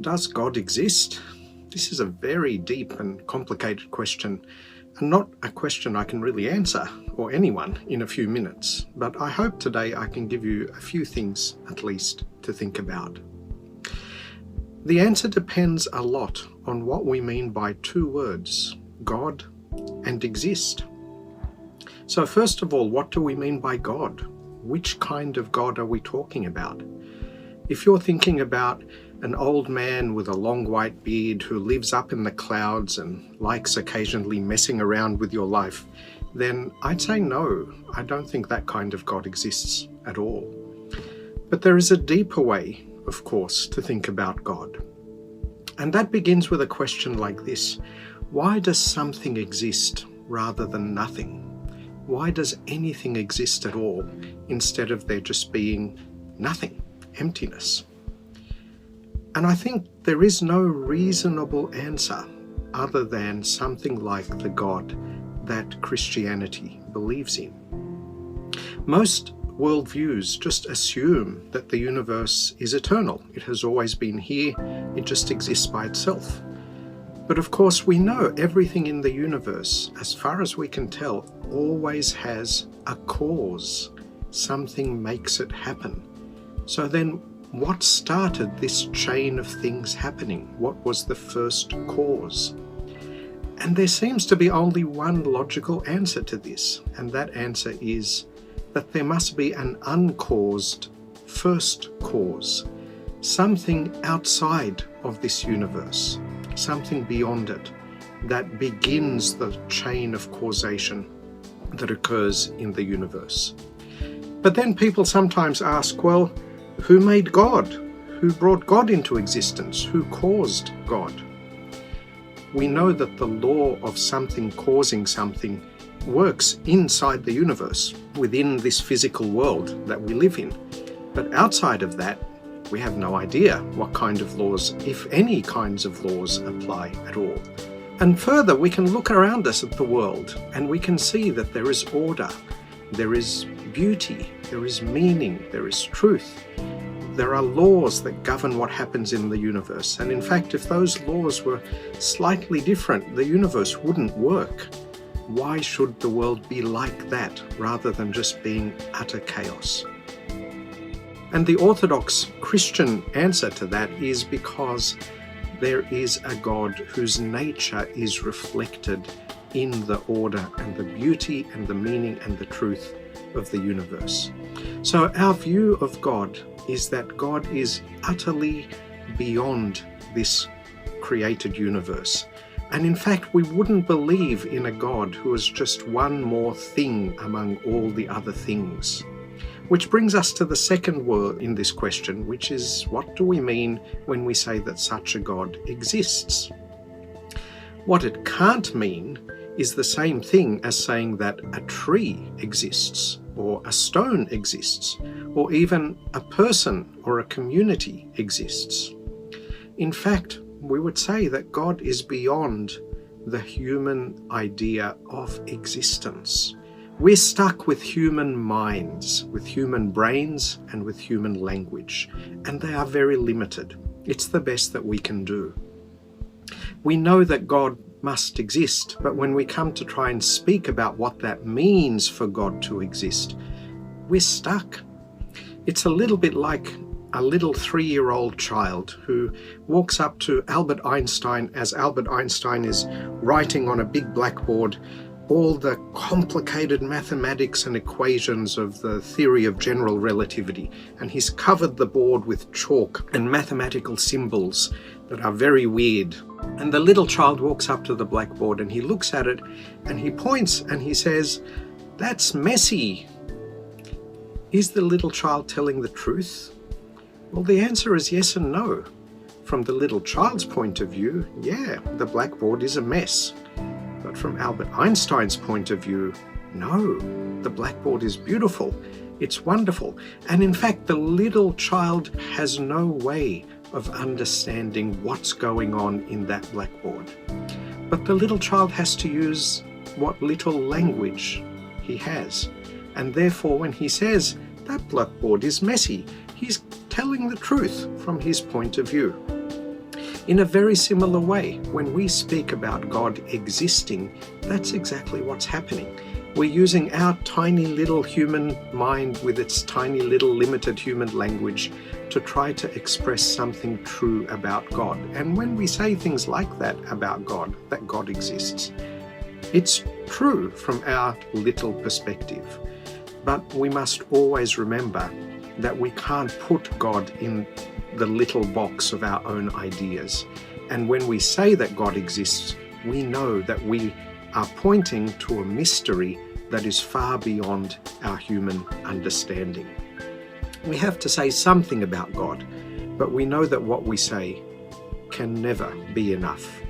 Does God exist? This is a very deep and complicated question, and not a question I can really answer, or anyone, in a few minutes. But I hope today I can give you a few things, at least, to think about. The answer depends a lot on what we mean by two words, God and exist. So first of all, what do we mean by God? Which kind of God are we talking about? If you're thinking about an old man with a long white beard who lives up in the clouds and likes occasionally messing around with your life, then I'd say no, I don't think that kind of God exists at all. But there is a deeper way, of course, to think about God. And that begins with a question like this: why does something exist rather than nothing? Why does anything exist at all instead of there just being nothing, emptiness? And I think there is no reasonable answer other than something like the God that Christianity believes in. Most worldviews just assume that the universe is eternal. It has always been here, it just exists by itself. But of course we know everything in the universe, as far as we can tell, always has a cause. Something makes it happen. So then what started this chain of things happening? What was the first cause? And there seems to be only one logical answer to this, and that answer is that there must be an uncaused first cause, something outside of this universe, something beyond it, that begins the chain of causation that occurs in the universe. But then people sometimes ask, well, who made God? Who brought God into existence? Who caused God? We know that the law of something causing something works inside the universe, within this physical world that we live in. But outside of that, we have no idea what kind of laws, if any kinds of laws, apply at all. And further, we can look around us at the world and we can see that there is order, there is beauty, there is meaning, there is truth. There are laws that govern what happens in the universe. And in fact, if those laws were slightly different, the universe wouldn't work. Why should the world be like that rather than just being utter chaos? And the Orthodox Christian answer to that is because there is a God whose nature is reflected in the order and the beauty and the meaning and the truth of the universe. So our view of God is that God is utterly beyond this created universe. And in fact, we wouldn't believe in a God who is just one more thing among all the other things. Which brings us to the second word in this question, which is, what do we mean when we say that such a God exists? What it can't mean is the same thing as saying that a tree exists, or a stone exists, or even a person or a community exists. In fact, we would say that God is beyond the human idea of existence. We're stuck with human minds, with human brains, and with human language, and they are very limited. It's the best that we can do. We know that God must exist, but when we come to try and speak about what that means for God to exist, we're stuck. It's a little bit like a little 3-year-old child who walks up to Albert Einstein as Albert Einstein is writing on a big blackboard all the complicated mathematics and equations of the theory of general relativity, and he's covered the board with chalk and mathematical symbols that are very weird. And the little child walks up to the blackboard and he looks at it and he points and he says, "That's messy." Is the little child telling the truth? Well, the answer is yes and no. From the little child's point of view, yeah, the blackboard is a mess. But from Albert Einstein's point of view, no, the blackboard is beautiful, it's wonderful. And in fact, the little child has no way of understanding what's going on in that blackboard. But the little child has to use what little language he has. And therefore, when he says, that blackboard is messy, he's telling the truth from his point of view. In a very similar way, when we speak about God existing, that's exactly what's happening. We're using our tiny little human mind with its tiny little limited human language to try to express something true about God. And when we say things like that about God, that God exists, it's true from our little perspective. But we must always remember that we can't put God in the little box of our own ideas. And when we say that God exists, we know that we are pointing to a mystery that is far beyond our human understanding. We have to say something about God, but we know that what we say can never be enough.